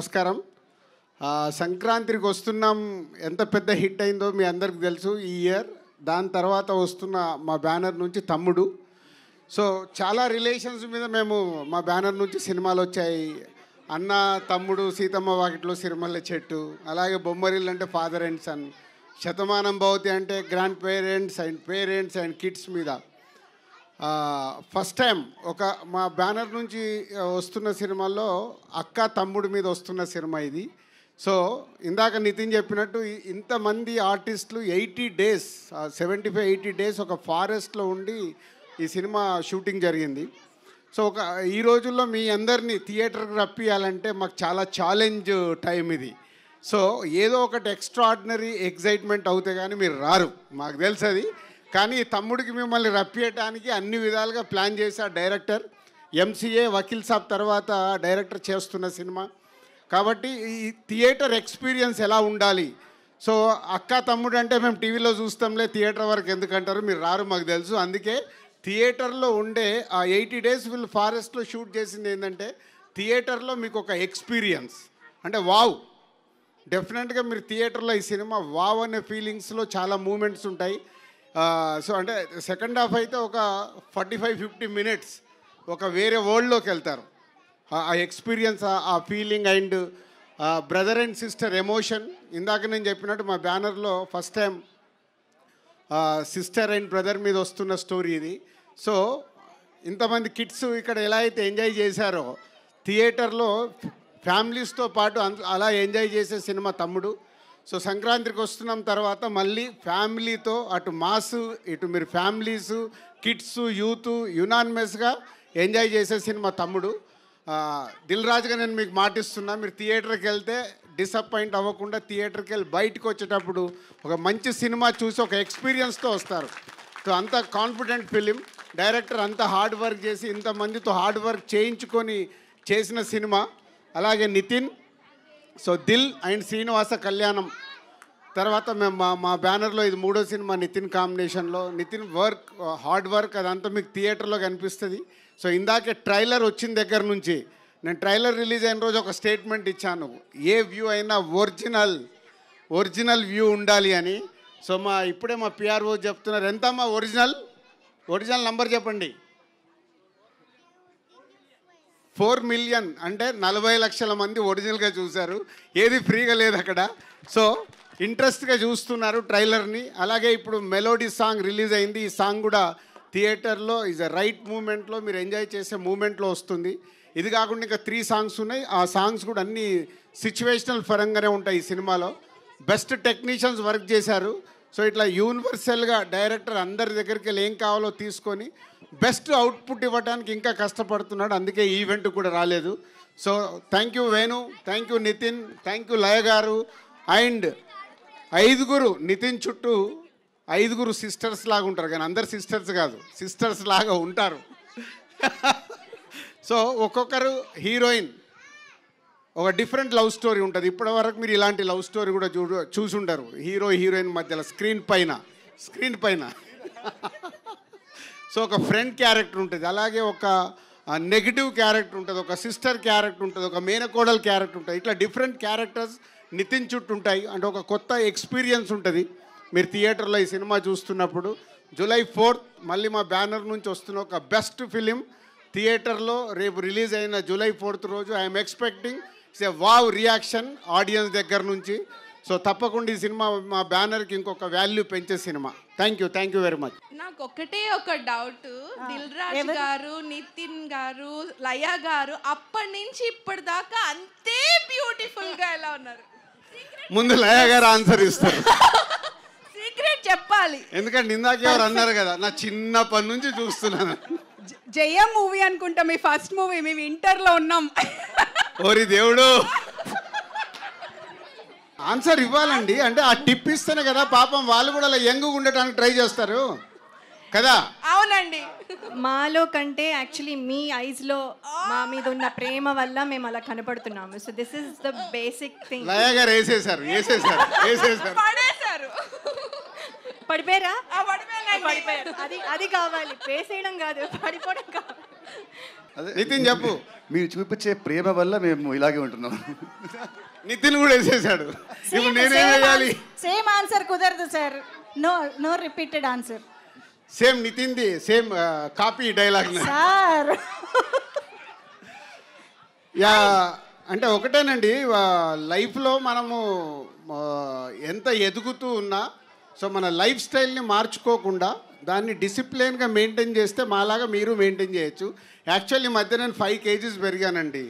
నమస్కారం. సంక్రాంతికి వస్తున్నాం, ఎంత పెద్ద హిట్ అయిందో మీ అందరికి తెలుసు ఈ ఇయర్. దాని తర్వాత వస్తున్న మా బ్యానర్ నుంచి తమ్ముడు. సో చాలా రిలేషన్స్ మీద మేము మా బ్యానర్ నుంచి సినిమాలు వచ్చాయి. అన్న, తమ్ముడు, సీతమ్మ వాకిట్లో సిరిమల్లె చెట్టు, అలాగే బొమ్మరిల్లు అంటే father and sun, Shatamanam Bhavati అంటే గ్రాండ్ పేరెంట్స్ అండ్ కిడ్స్ మీద. ఫస్ట్ టైం ఒక మా బ్యానర్ నుంచి వస్తున్న సినిమాల్లో అక్క తమ్ముడు మీద వస్తున్న సినిమా ఇది. సో ఇందాక నితిన్ చెప్పినట్టు ఇంతమంది ఆర్టిస్టులు 80 days 75-80 days ఒక ఫారెస్ట్లో ఉండి ఈ సినిమా షూటింగ్ జరిగింది. సో ఈ రోజుల్లో మీ అందరినీ థియేటర్కి రప్పియాలంటే మాకు చాలా ఛాలెంజ్ టైం ఇది. సో ఏదో ఒకటి ఎక్స్ట్రాడినరీ ఎగ్జైట్మెంట్ అవుతే కానీ మీరు రారు, మాకు తెలుసు అది. కానీ తమ్ముడికి మిమ్మల్ని రప్పియటానికి అన్ని విధాలుగా ప్లాన్ చేసే డైరెక్టర్. ఎంసీఏ వకీల్ సాబ్ తర్వాత డైరెక్టర్ చేస్తున్న సినిమా కాబట్టి ఈ థియేటర్ ఎక్స్పీరియన్స్ ఎలా ఉండాలి. సో అక్క తమ్ముడు అంటే మేము టీవీలో చూస్తాంలే, థియేటర్ వరకు ఎందుకంటారు, మీరు రారు మాకు తెలుసు. అందుకే థియేటర్లో ఉండే ఆ 80 days వీళ్ళు ఫారెస్ట్లో షూట్ చేసింది ఏంటంటే థియేటర్లో మీకు ఒక ఎక్స్పీరియన్స్ అంటే వావ్. డెఫినెట్గా మీరు థియేటర్లో ఈ సినిమా వావ్ అనే ఫీలింగ్స్లో చాలా మూమెంట్స్ ఉంటాయి. సో అంటే సెకండ్ హాఫ్ అయితే ఒక 45-50 minutes ఒక వేరే వరల్డ్లోకి వెళ్తారు. ఆ ఎక్స్పీరియన్స్, ఆ feeling and brother and sister emotion. ఇందాక నేను చెప్పినట్టు మా బ్యానర్లో first time sister and brother మీద వస్తున్న స్టోరీ ఇది. సో ఇంతమంది కిడ్స్ ఇక్కడ ఎలా అయితే ఎంజాయ్ చేశారో థియేటర్లో ఫ్యామిలీస్తో పాటు అలా ఎంజాయ్ చేసే సినిమా తమ్ముడు. సో సంక్రాంతికి వస్తున్నాం తర్వాత మళ్ళీ ఫ్యామిలీతో అటు మాస్ ఇటు మీరు ఫ్యామిలీసు కిడ్స్ యూత్ యునానిమస్గా ఎంజాయ్ చేసే సినిమా తమ్ముడు. దిల్ రాజుగా నేను మీకు మాటిస్తున్నా, మీరు థియేటర్కి వెళ్తే డిసప్పాయింట్ అవ్వకుండా థియేటర్కి వెళ్ళి బయటకు వచ్చేటప్పుడు ఒక మంచి సినిమా చూసి ఒక ఎక్స్పీరియన్స్తో వస్తారు. సో అంత కాన్ఫిడెంట్ ఫిలిం. డైరెక్టర్ అంత హార్డ్ వర్క్ చేసి ఇంతమందితో హార్డ్ వర్క్ చేయించుకొని చేసిన సినిమా. అలాగే నితిన్. సో దిల్ అండ్ శ్రీనివాస కళ్యాణం తర్వాత మేము మా బ్యానర్లో ఇది 3వ సినిమా నితిన్ కాంబినేషన్లో. నితిన్ వర్క్, హార్డ్ వర్క్ అదంతా మీకు థియేటర్లో కనిపిస్తుంది. సో ఇందాకే ట్రైలర్ వచ్చిన దగ్గర నుంచి నేను ట్రైలర్ రిలీజ్ అయిన రోజు ఒక స్టేట్మెంట్ ఇచ్చాను, ఏ వ్యూ అయినా ఒరిజినల్ వ్యూ ఉండాలి అని. సో ఇప్పుడే మా పిఆర్ఓ చెప్తున్నారు, ఎంతమ్మా ఒరిజినల్ నంబర్ చెప్పండి. 4 million అంటే 40 లక్షల మంది ఒరిజినల్గా చూశారు, ఏది ఫ్రీగా లేదు అక్కడ. సో ఇంట్రెస్ట్గా చూస్తున్నారు ట్రైలర్ని. అలాగే ఇప్పుడు మెలోడీ సాంగ్ రిలీజ్ అయింది. ఈ సాంగ్ కూడా థియేటర్లో ఈజ్ అ రైట్ మూమెంట్లో మీరు ఎంజాయ్ చేసే మూమెంట్లో వస్తుంది. ఇది కాకుండా ఇంకా 3 songs ఉన్నాయి. ఆ సాంగ్స్ కూడా అన్ని సిచ్యువేషనల్ పరంగానే ఉంటాయి ఈ సినిమాలో. బెస్ట్ టెక్నీషియన్స్ వర్క్ చేశారు. సో ఇట్లా యూనివర్సల్గా డైరెక్టర్ అందరి దగ్గరికి వెళ్ళి ఏం కావాలో తీసుకొని బెస్ట్ అవుట్పుట్ ఇవ్వడానికి ఇంకా కష్టపడుతున్నాడు. అందుకే ఈ ఈవెంట్ కూడా రాలేదు. So thank you Venu, thank you Nitin, thank you Laya garu. And 5 Nitin చుట్టూ 5 సిస్టర్స్ లాగా ఉంటారు, కానీ అందరు సిస్టర్స్ కాదు, సిస్టర్స్ లాగా ఉంటారు. సో ఒక్కొక్కరు హీరోయిన్ ఒక డిఫరెంట్ లవ్ స్టోరీ ఉంటుంది. ఇప్పటివరకు మీరు ఇలాంటి లవ్ స్టోరీ కూడా చూసుంటారు, హీరో హీరోయిన్ మధ్యలో స్క్రీన్ పైన. సో ఒక ఫ్రెండ్ క్యారెక్టర్ ఉంటుంది, అలాగే ఒక నెగిటివ్ క్యారెక్టర్ ఉంటుంది, ఒక సిస్టర్ క్యారెక్టర్ ఉంటుంది, ఒక మేనకోడల్ క్యారెక్టర్ ఉంటుంది. ఇట్లా డిఫరెంట్ క్యారెక్టర్స్ నితిన్ చుట్టూ ఉంటాయి. అంటే ఒక కొత్త ఎక్స్పీరియన్స్ ఉంటుంది మీరు థియేటర్లో ఈ సినిమా చూస్తున్నప్పుడు. July 4th మళ్ళీ మా బ్యానర్ నుంచి వస్తున్న ఒక బెస్ట్ ఫిలిం థియేటర్లో రేపు రిలీజ్ అయిన July 4th రోజు I'm expecting it's a wow reaction audience దగ్గర నుంచి. సో తప్పకుండా ఈ సినిమా మా బ్యానర్కి ఇంకొక వాల్యూ పెంచే cinema. Thank you very much. నాకు ఒకటే ఒక డౌట్, దిల్ రాజు గారు, నితిన్ గారు, లయ గారు అప్పటి నుంచి ఇప్పటిదాకా అంతే బ్యూటిఫుల్ గా ఎలా ఉన్నారు? ముందు లయ గారు ఆన్సర్ ఇస్తారు. సీక్రెట్ చెప్పాలి, ఎందుకంటే ఇందాక ఎవరు అన్నారు కదా, నా చిన్నప్పటి నుంచి చూస్తున్నాను. జయ మూవీ అనుకుంటా మీ ఫస్ట్ మూవీ, మేము ఇంటర్లో ఉన్నాం. ఓరి దేవుడు, ఆన్సర్ ఇవ్వాలండి. అంటే ఆ టిప్ ఇస్తేనే కదా పాపం వాళ్ళు కూడా అలా యంగ్గా ఉండటానికి ట్రై చేస్తారు కదా. అవునండి, మాలో కంటే యాక్చువల్లీ మీ ఐస్లో మా మీద ఉన్న ప్రేమ వల్ల మేము అలా కనపడుతున్నాము. So this is the basic thing. Laya garu వేసేసారు. పడిపోయారా? పడిపోయారు. అది కావాలి, వేసేయడం కాదు, పడిపోవడం కావాలి. అదే నితిన్ చెప్పు. మీరు చూపించే ప్రేమ వల్ల మేము ఇలాగే ఉంటున్నాం. నితిన్ కూడా వేసేసాడు. ఇప్పుడు నేనేం చేయాలి? సేమ్ ఆన్సర్ కుదరదు sir. No repeated answer. Same నితిన్ది same copy dialogue sir. Yeah, అంటే ఒకటేనండి, లైఫ్లో మనము ఎంత ఎదుగుతూ ఉన్నా సో మన లైఫ్ స్టైల్ని మార్చుకోకుండా దాన్ని డిసిప్లిన్గా మెయింటైన్ చేస్తే మాలాగా మీరు మెయింటైన్ చేయొచ్చు. యాక్చువల్లీ ఈ మధ్య నేను 5 kgs పెరిగానండి.